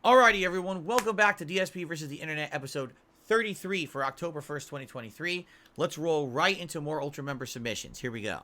Alrighty, everyone. Welcome back to DSP versus the Internet, episode 33 for October 1st, 2023. Let's roll right into more Ultra member submissions. Here we go.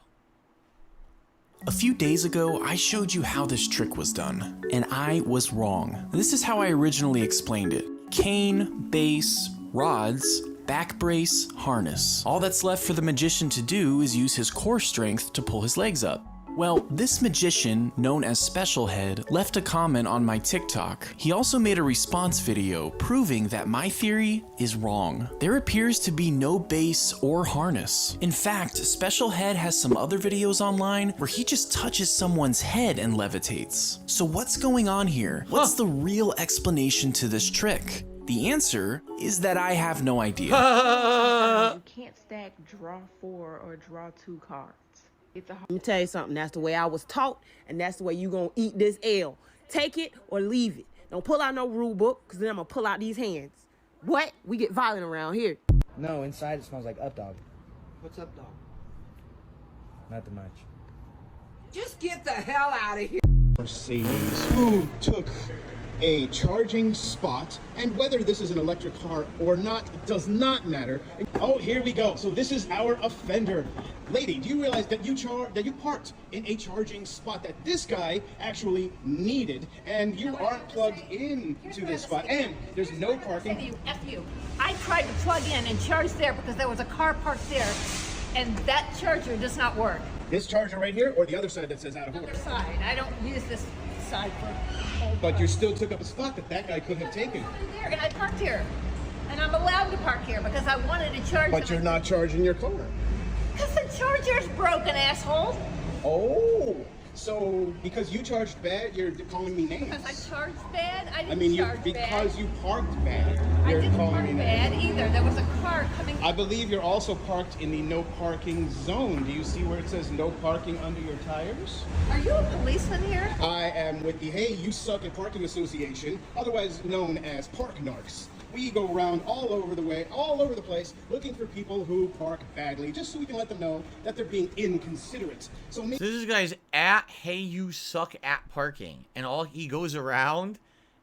A few days ago, I showed you how this trick was done, and I was wrong. This is how I originally explained it. Cane, base, rods, back brace, harness. All that's left for the magician to do is use his core strength to pull his legs up. Well, this magician, known as Special Head, left a comment on my TikTok. He also made a response video proving that my theory is wrong. There appears to be no base or harness. In fact, Special Head has some other videos online where he just touches someone's head and levitates. So what's going on here? What's the real explanation to this trick? The answer is that I have no idea. You can't stack draw 4 or draw 2 cards. Let me tell you something. That's the way I was taught, and that's the way you gonna eat this L. Take it or leave it. Don't pull out no rule book, because then I'm gonna pull out these hands. What? We get violent around here. No, inside it smells like Up Dog. What's up, dog? Nothing much. Just get the hell out of here. Mercedes, who took a charging spot, and whether this is an electric car or not does not matter. Oh, here we go. So this is our offender. Lady, do you realize that you parked in a charging spot that this guy actually needed, and you aren't plugged in to this spot, and there's no parking? F you. I tried to plug in and charge there because there was a car parked there, and that charger does not work. This charger right here, or the other side that says out of order? Other side. I don't use this side for whole But car. you still took up a spot that guy could have taken. There, and I parked here. And I'm allowed to park here because I wanted to charge. But you're not charging your car. Because the charger's broken, asshole. Oh, so because you charged bad, you're calling me names. Because I charged bad? I didn't I mean, charge because bad. you parked bad, I you're didn't calling park me bad names. either. There was a car coming. I believe you're also parked in the no parking zone. Do you see where it says no parking under your tires? Are you a policeman here? I am with the Hey You Suck at Parking Association, otherwise known as Park Narcs. We go around all over the place, looking for people who park badly, just so we can let them know that they're being inconsiderate. So So this guy's at Hey You Suck at Parking, and he goes around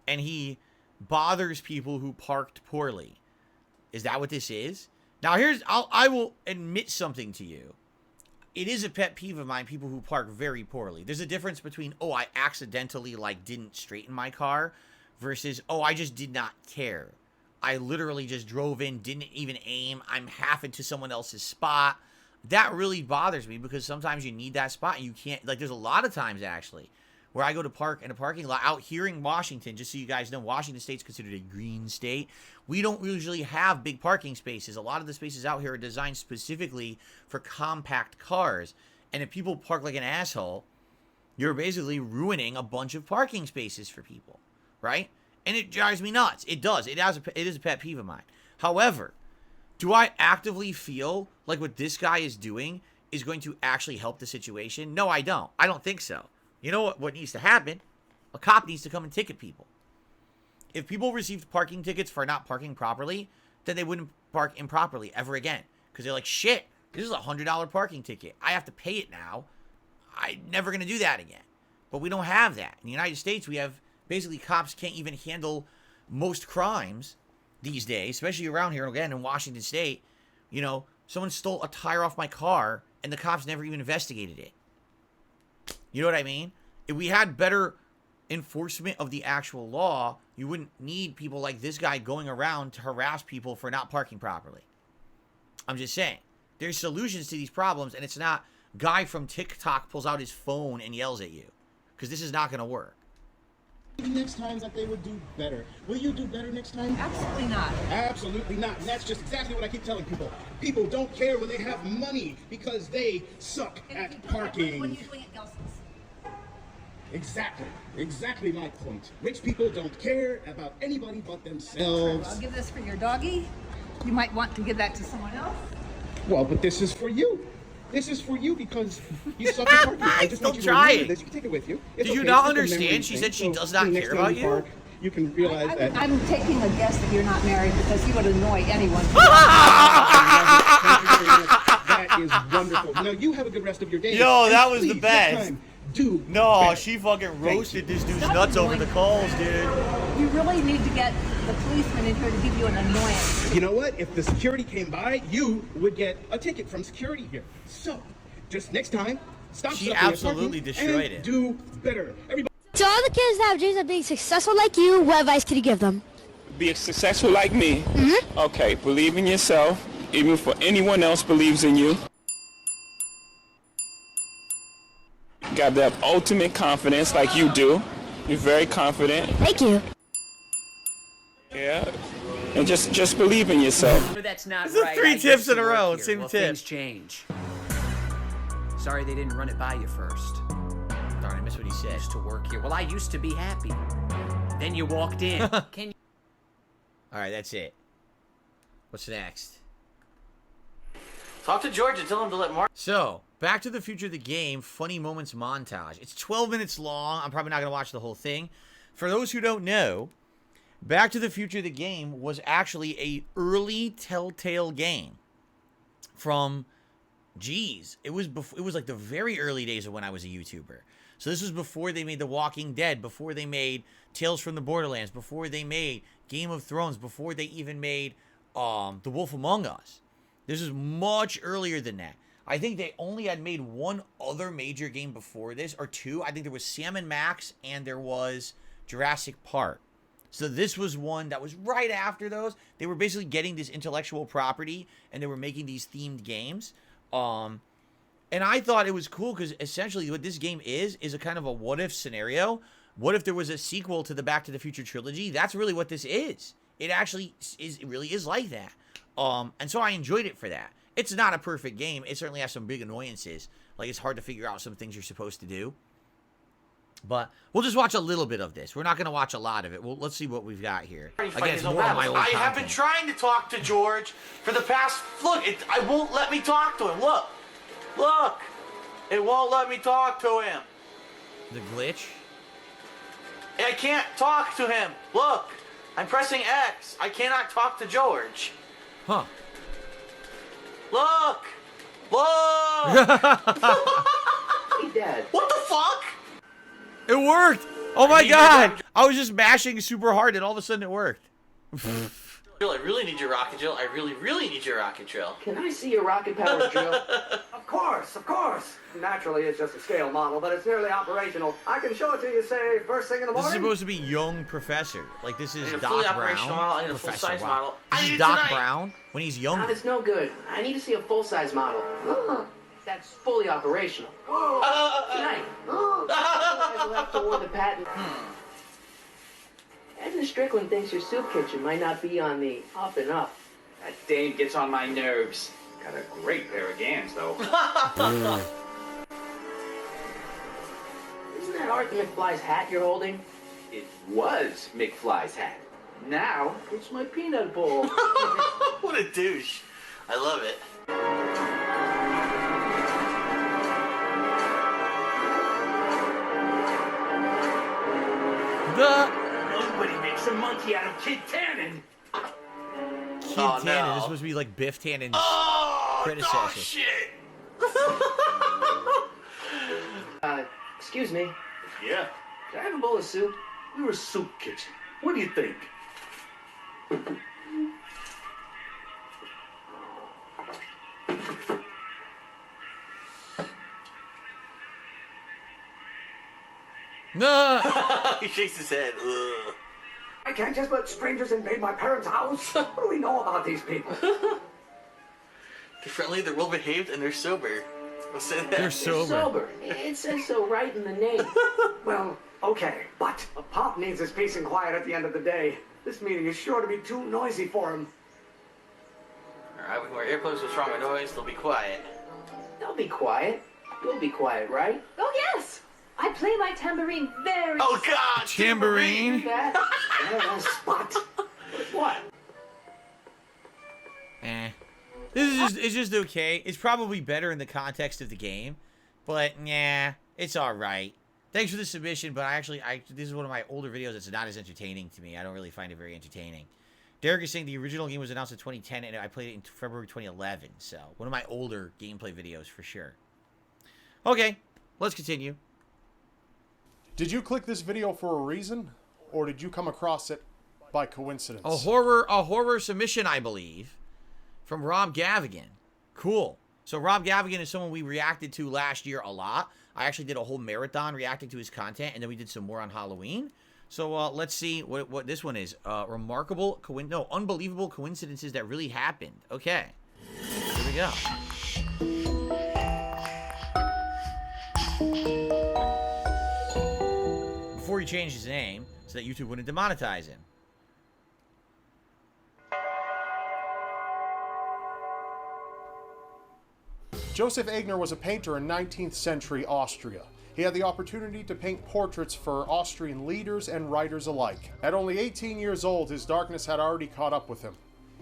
and he bothers people who parked poorly. Is that what this is? Now I will admit something to you. It is a pet peeve of mine, people who park very poorly. There's a difference between, oh, I accidentally didn't straighten my car, versus, oh, I just did not care. I literally just drove in, didn't even aim. I'm half into someone else's spot. That really bothers me because sometimes you need that spot and you can't. There's a lot of times, actually, where I go to park in a parking lot out here in Washington. Just so you guys know, Washington State's considered a green state. We don't usually have big parking spaces. A lot of the spaces out here are designed specifically for compact cars. And if people park like an asshole, you're basically ruining a bunch of parking spaces for people, right? And it drives me nuts. It does. It is a pet peeve of mine. However, do I actively feel like what this guy is doing is going to actually help the situation? No, I don't. I don't think so. You know what needs to happen? A cop needs to come and ticket people. If people received parking tickets for not parking properly, then they wouldn't park improperly ever again. Because they're like, shit, this is a $100 parking ticket. I have to pay it now. I'm never going to do that again. But we don't have that. In the United States, we have... Basically, cops can't even handle most crimes these days, especially around here, again, in Washington State. You know, someone stole a tire off my car, and the cops never even investigated it. You know what I mean? If we had better enforcement of the actual law, you wouldn't need people like this guy going around to harass people for not parking properly. I'm just saying. There's solutions to these problems, and it's not guy from TikTok pulls out his phone and yells at you. Because this is not going to work. Next time that they would do better. Will you do better next time? Absolutely not. Absolutely not. And that's just exactly what I keep telling people. People don't care when they have money because they suck at parking. What are you doing at Gelson's? Exactly my point. Rich people don't care about anybody but themselves. I'll give this for your doggy. You might want to give that to someone else. Well, but this is for you. This is for you because you suck at parking. I just want you to try remember it. this. You can take it with you. It's Did you okay. not It's just a memory understand? She thing. said she So does not next care time about you? park, you can realize that. I'm taking a guess that you're not married because you would annoy anyone. That is wonderful. Now you have a good rest of your day. Yo, And that was the please, best. next time, do No, better. she fucking roasted this dude's Stop nuts over the annoying calls, dude. You really need to get the policeman in here to give you an annoyance. You know what? If the security came by, you would get a ticket from security here. So, just next time, stop. She stuff in your absolutely apartment destroyed and it. Do better. Everybody. To all the kids that have dreams of being successful like you, what advice could you give them? Be successful like me. Okay, believe in yourself, even if anyone else believes in you. Got that ultimate confidence like you do. You're very confident. Thank you. Yeah. And just believe in yourself. But that's not This is right. 3 I used tips to in a work row, here. same Well, tip. Things change. Sorry they didn't run it by you first. Darn, I missed what he said. Used to work here. Well, I used to be happy. Then you walked in. Can you? All right, that's it. What's next? Talk to George and tell him to let Mark. So, Back to the Future the game, funny moments montage. It's 12 minutes long. I'm probably not going to watch the whole thing. For those who don't know, Back to the Future the game was actually a early Telltale game from, geez, it was like the very early days of when I was a YouTuber. So this was before they made The Walking Dead, before they made Tales from the Borderlands, before they made Game of Thrones, before they even made The Wolf Among Us. This is much earlier than that. I think they only had made one other major game before this, or two. I think there was Sam & Max, and there was Jurassic Park. So this was one that was right after those. They were basically getting this intellectual property, and they were making these themed games. And I thought it was cool because essentially what this game is a kind of a what-if scenario. What if there was a sequel to the Back to the Future trilogy? That's really what this is. It actually is. It really is like that. And so I enjoyed it for that. It's not a perfect game. It certainly has some big annoyances. Like, it's hard to figure out some things you're supposed to do. But we'll just watch a little bit of this. We're not going to watch a lot of it. Well, let's see what we've got here. Again, it's more of my old I have been content. trying to talk to George for the past. Look, I won't let me talk to him. Look, it won't let me talk to him. The glitch? I can't talk to him. Look, I'm pressing X. I cannot talk to George. Huh. Look! Hey, Dad. What the fuck? It worked! Oh my god! I was just mashing super hard and all of a sudden it worked. Jill, I really need your rocket drill. I really, really need your rocket drill. Can I see your rocket powered drill? Of course, of course. Naturally, it's just a scale model, but it's nearly operational. I can show it to you, say, first thing in the This is morning. supposed to be young professor. Like, this I is need a Doc fully Brown. operational model. I need a Professor, full-size wow. model. I This need is it Doc tonight. Brown when he's younger. It's no good. I need to see a full-size model. That's fully operational. Tonight. I'll have to award the patent. Edna Strickland thinks your soup kitchen might not be on the up and up. That dame gets on my nerves. Got a great pair of gams, though. Isn't that Arthur McFly's hat you're holding? It was McFly's hat. Now, It's my peanut bowl. What a douche. I love it. nobody makes a monkey out of Kid Tannen. Kid Oh, Tannen. no. This is supposed to be like Biff Tannen's Oh, predecessor. dog shit. Excuse me. Yeah, Can I have a bowl of soup? we're a soup kitchen. What do you think? No. He shakes his head. Ugh. I can't just let strangers invade my parents' house. What do we know about these people? They're friendly, they're well behaved, and they're sober. We'll say that. They're sober. It says so right in the name. Well, okay, but a pop needs his peace and quiet at the end of the day. This meeting is sure to be too noisy for him. Alright, we can wear earplugs with stronger noise, they'll be quiet. They'll be quiet. You'll be quiet, right? Oh, yes. I play my tambourine very. Oh god! Tambourine. That? Spot. What? Eh. This is just, it's just okay. It's probably better in the context of the game, but yeah, it's all right. Thanks for the submission, but this is one of my older videos that's not as entertaining to me. I don't really find it very entertaining. Derek is saying the original game was announced in 2010, and I played it in February 2011. So one of my older gameplay videos for sure. Okay, let's continue. Did you click this video for a reason, or did you come across it by coincidence? A horror submission, I believe, from Rob Gavigan. Cool. So Rob Gavigan is someone we reacted to last year a lot. I actually did a whole marathon reacting to his content, and then we did some more on Halloween. So let's see what this one is. Unbelievable coincidences that really happened. Okay. Here we go. Before he changed his name so that YouTube wouldn't demonetize him. Joseph Aigner was a painter in 19th century Austria. He had the opportunity to paint portraits for Austrian leaders and writers alike. At only 18 years old, his darkness had already caught up with him.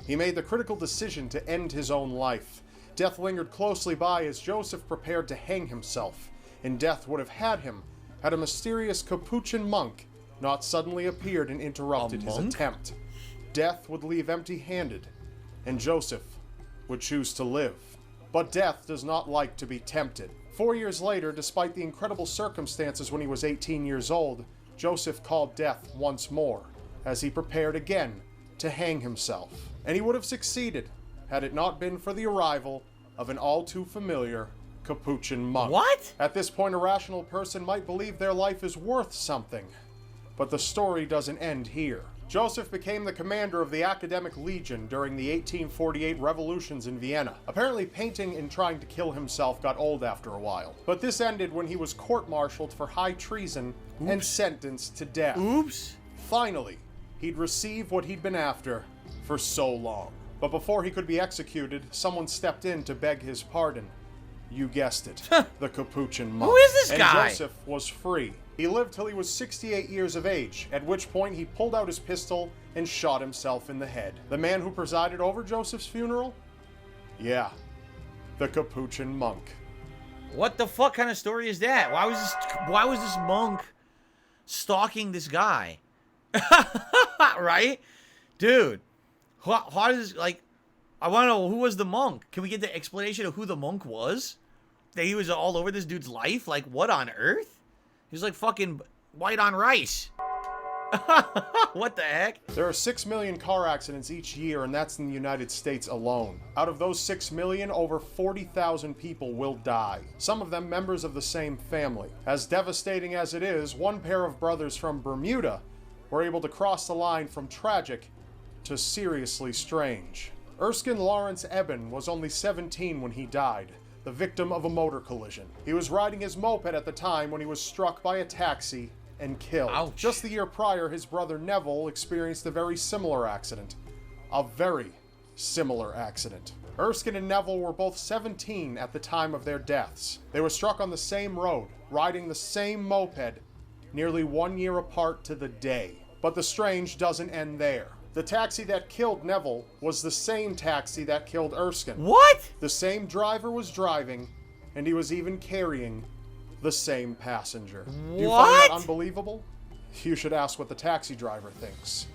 He made the critical decision to end his own life. Death lingered closely by as Joseph prepared to hang himself, and death would have had him had a mysterious Capuchin monk not suddenly appeared and interrupted his attempt. Death would leave empty-handed, and Joseph would choose to live. But death does not like to be tempted. 4 years later, despite the incredible circumstances when he was 18 years old, Joseph called death once more, as he prepared again to hang himself. And he would have succeeded had it not been for the arrival of an all-too-familiar Capuchin monk. What? At this point, a rational person might believe their life is worth something. But the story doesn't end here. Joseph became the commander of the Academic Legion during the 1848 revolutions in Vienna. Apparently, painting and trying to kill himself got old after a while. But this ended when he was court-martialed for high treason and sentenced to death. Oops. Finally, he'd receive what he'd been after for so long. But before he could be executed, someone stepped in to beg his pardon. You guessed it, the Capuchin monk. Who is this guy? And Joseph was free. He lived till he was 68 years of age, at which point he pulled out his pistol and shot himself in the head. The man who presided over Joseph's funeral? Yeah, the Capuchin monk. What the fuck kind of story is that? Why was this monk stalking this guy? Right? Dude, how does, like, I want to know, who was the monk? Can we get the explanation of who the monk was? That he was all over this dude's life? Like, what on earth? He was like fucking white on rice. What the heck? There are 6 million car accidents each year, and that's in the United States alone. Out of those 6 million, over 40,000 people will die. Some of them members of the same family. As devastating as it is, one pair of brothers from Bermuda were able to cross the line from tragic to seriously strange. Erskine Lawrence Eben was only 17 when he died, the victim of a motor collision. He was riding his moped at the time when he was struck by a taxi and killed. Ouch. Just the year prior, his brother Neville experienced a very similar accident. A very similar accident. Erskine and Neville were both 17 at the time of their deaths. They were struck on the same road, riding the same moped, nearly 1 year apart to the day. But the strange doesn't end there. The taxi that killed Neville was the same taxi that killed Erskine. What? The same driver was driving, and he was even carrying the same passenger. What? Do you find that unbelievable? You should ask what the taxi driver thinks.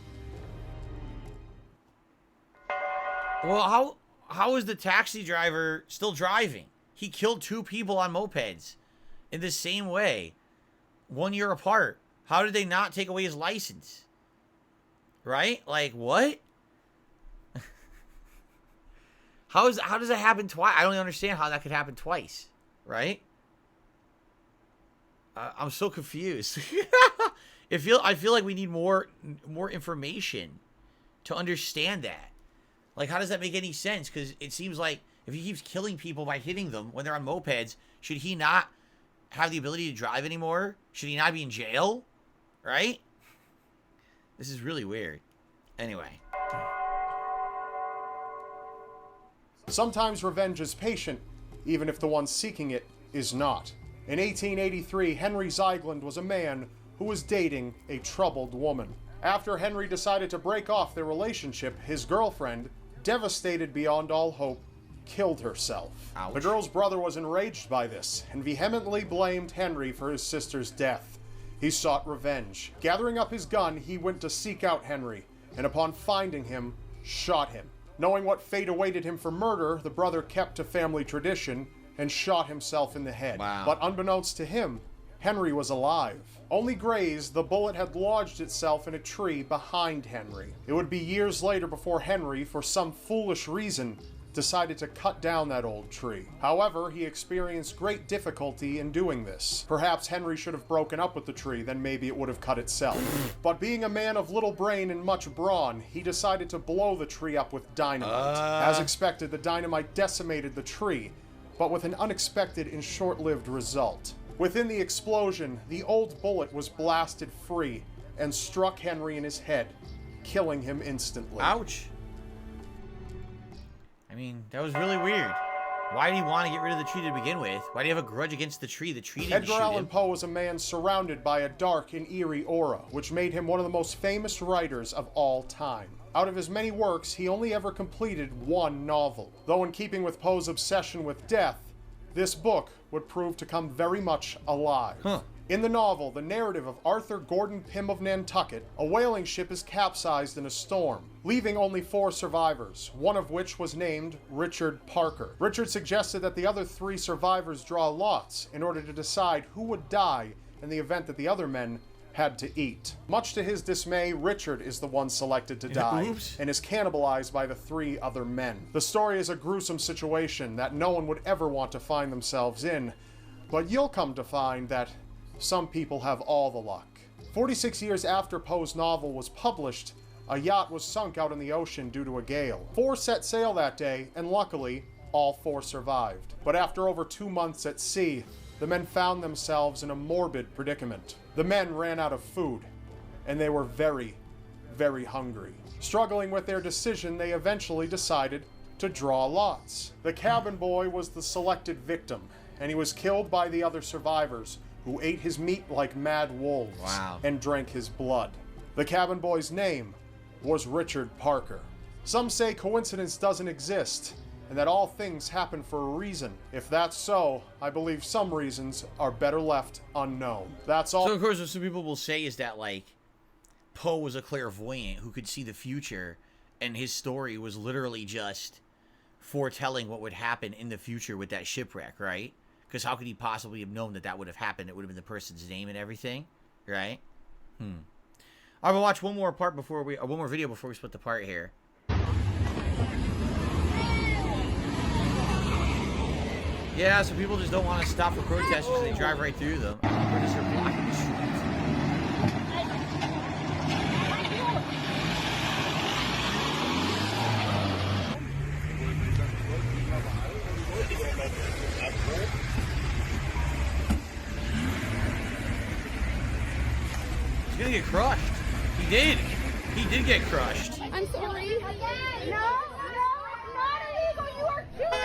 Well, how is the taxi driver still driving? He killed 2 people on mopeds in the same way, 1 year apart. How did they not take away his license? Right? Like, what? How does that happen twice? I don't even understand how that could happen twice. Right? I'm so confused. I feel like we need more information to understand that. Like, how does that make any sense? Because it seems like if he keeps killing people by hitting them when they're on mopeds, should he not have the ability to drive anymore? Should he not be in jail? Right? This is really weird. Anyway. Sometimes revenge is patient, even if the one seeking it is not. In 1883, Henry Ziegland was a man who was dating a troubled woman. After Henry decided to break off their relationship, his girlfriend, devastated beyond all hope, killed herself. Ouch. The girl's brother was enraged by this and vehemently blamed Henry for his sister's death. He sought revenge. Gathering up his gun, he went to seek out Henry, and upon finding him, shot him. Knowing what fate awaited him for murder, the brother kept to family tradition and shot himself in the head. Wow. But unbeknownst to him, Henry was alive. Only grazed, the bullet had lodged itself in a tree behind Henry. It would be years later before Henry, for some foolish reason, decided to cut down that old tree. However, he experienced great difficulty in doing this. Perhaps Henry should have broken up with the tree, then maybe it would have cut itself. But being a man of little brain and much brawn, he decided to blow the tree up with dynamite. As expected, the dynamite decimated the tree, but with an unexpected and short-lived result. Within the explosion, the old bullet was blasted free and struck Henry in his head, killing him instantly. Ouch. I mean, that was really weird. Why did he want to get rid of the tree to begin with? Why do you have a grudge against the tree? The tree didn't shoot Edgar Allan him. Poe was a man surrounded by a dark and eerie aura, which made him one of the most famous writers of all time. Out of his many works, he only ever completed one novel. Though in keeping with Poe's obsession with death, this book would prove to come very much alive. In the novel, the narrative of Arthur Gordon Pym of Nantucket, a whaling ship is capsized in a storm, leaving only 4 survivors, one of which was named Richard Parker. Richard suggested that the other 3 survivors draw lots in order to decide who would die in the event that the other men had to eat. Much to his dismay, Richard is the one selected to die and is cannibalized by the 3 other men. The story is a gruesome situation that no one would ever want to find themselves in, but you'll come to find that some people have all the luck. 46 years after Poe's novel was published, a yacht was sunk out in the ocean due to a gale. 4 set sail that day, and luckily, all 4 survived. But after over 2 months at sea, the men found themselves in a morbid predicament. The men ran out of food, and they were very, very hungry. Struggling with their decision, they eventually decided to draw lots. The cabin boy was the selected victim, and he was killed by the other survivors, who ate his meat like mad wolves and drank his blood. The cabin boy's name was Richard Parker. Some say coincidence doesn't exist, and that all things happen for a reason. If that's so, I believe some reasons are better left unknown. That's all. So, of course, what some people will say is that, like, Poe was a clairvoyant who could see the future, and his story was literally just foretelling what would happen in the future with that shipwreck, right? Because how could he possibly have known that that would have happened? It would have been the person's name and everything, right? I will watch one more part before we, one more video before we split the part here. Yeah, so people just don't want to stop for protesters, so they drive right through them. We're just blocking the streets. He's gonna get crushed. He did. He did get crushed. I'm sorry. No, not illegal. You are Cuban.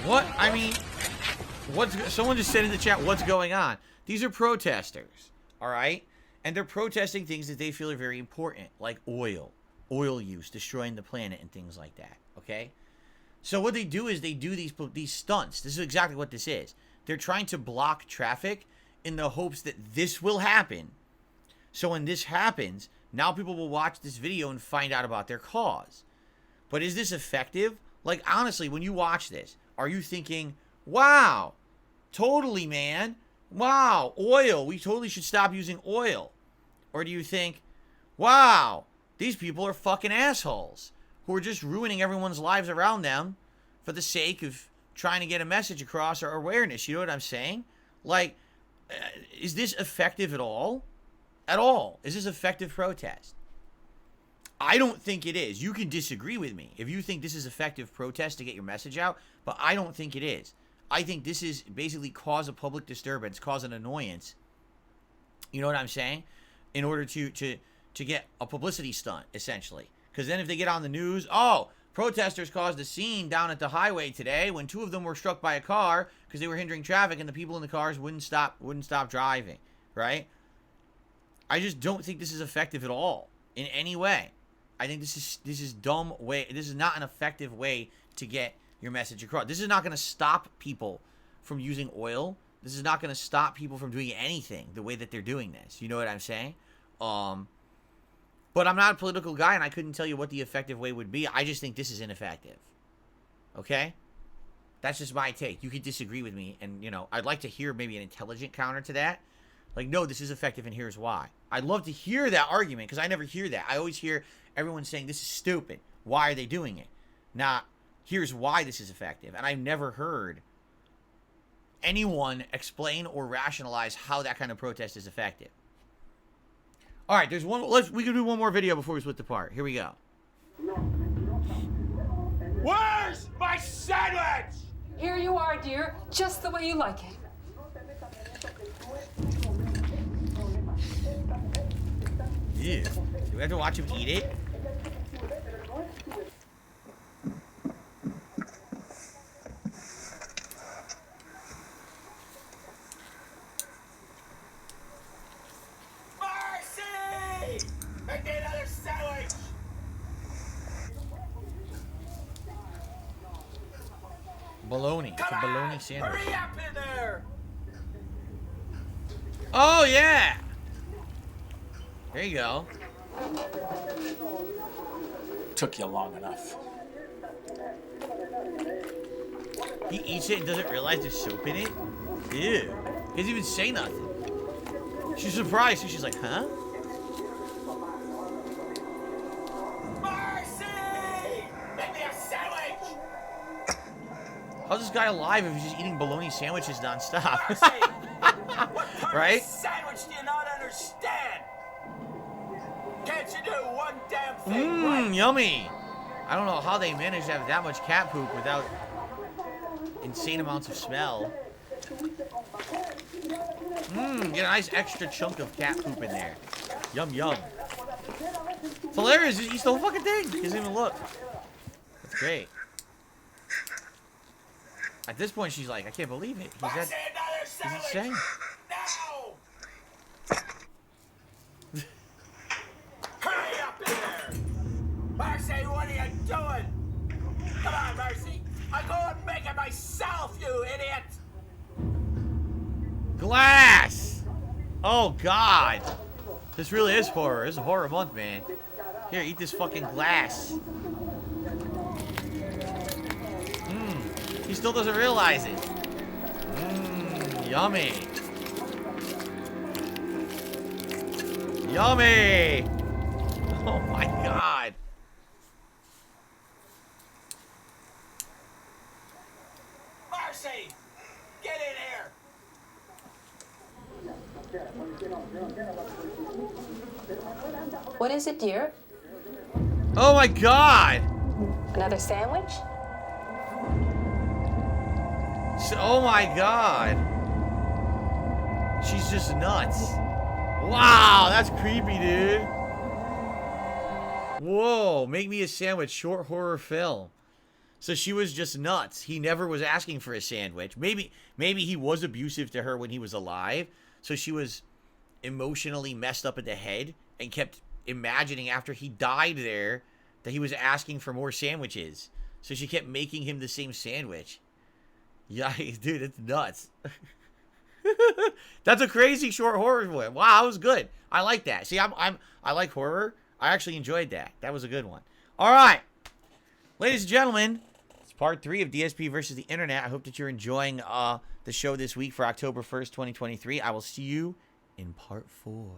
What? I mean, someone just said in the chat, what's going on? These are protesters, all right? And they're protesting things that they feel are very important, like oil use, destroying the planet and things like that, okay? So what they do is they do these stunts. This is exactly what this is. They're trying to block traffic in the hopes that this will happen. So when this happens, now people will watch this video and find out about their cause. But is this effective? Like, honestly, when you watch this, are you thinking, wow, totally, man. Wow, oil. We totally should stop using oil. Or do you think, wow, these people are fucking assholes who are just ruining everyone's lives around them for the sake of trying to get a message across or awareness? You know what I'm saying? Like, is this effective at all? At all? Is this effective protest? I don't think it is. You can disagree with me if you think this is effective protest to get your message out, but I don't think it is. I think this is basically cause a public disturbance, cause an annoyance. You know what I'm saying? In order to get a publicity stunt, essentially. Because then if they get on the news, oh, protesters caused a scene down at the highway today when 2 of them were struck by a car because they were hindering traffic and the people in the cars wouldn't stop driving, right? I just don't think this is effective at all in any way. I think this is dumb way. This is not an effective way to get your message across. This is not going to stop people from using oil. This is not going to stop people from doing anything the way that they're doing this. You know what I'm saying? But I'm not a political guy, and I couldn't tell you what the effective way would be. I just think this is ineffective. Okay? That's just my take. You could disagree with me, and, you know, I'd like to hear maybe an intelligent counter to that. Like, no, this is effective, and here's why. I'd love to hear that argument, because I never hear that. I always hear everyone saying, this is stupid. Why are they doing it? Not, here's why this is effective. And I've never heard anyone explain or rationalize how that kind of protest is effective. All right, there's one. We can do one more video before we split the part. Here we go. Where's my sandwich? Here you are, dear, just the way you like it. Ew. Do we have to watch him eat it? Mercy! Make me another sandwich! Bologna. It's a bologna sandwich. Hurry up in there! Oh, yeah! There you go. Took you long enough. He eats it and doesn't realize there's soap in it? Ew. He doesn't even say nothing. She's surprised, so she's like, huh? Mercy! Make me a sandwich! How's this guy alive if he's just eating bologna sandwiches nonstop? What part Right? of sandwich do you not understand? Can't you do one damn thing right? Yummy. I don't know how they manage to have that much cat poop without insane amounts of smell. Get a nice extra chunk of cat poop in there. Yum, yum. It's hilarious. He eats the whole fucking thing. He doesn't even look. That's great. At this point, she's like, I can't believe it. He's insane. Hurry up in there! Mercy, what are you doing? Come on, Mercy. I go and make it myself, you idiot! Glass! Oh, God. This really is horror. This is a horror month, man. Here, eat this fucking glass. He still doesn't realize it. Yummy. Yummy! Oh my God. Mercy! Get in here! What is it, dear? Oh my God! Another sandwich? Oh my God. She's just nuts. Wow, that's creepy, dude. Whoa, make me a sandwich, short horror film. So she was just nuts. He never was asking for a sandwich. Maybe he was abusive to her when he was alive. So she was emotionally messed up in the head and kept imagining after he died there that he was asking for more sandwiches. So she kept making him the same sandwich. Yeah, dude, it's nuts. That's a crazy short horror one. Wow, that was good. I like that. See, I like horror. I actually enjoyed that. That was a good one. All right, ladies and gentlemen, it's part 3 of DSP versus the internet. I hope that you're enjoying the show this week for October 1st, 2023. I will see you in part 4.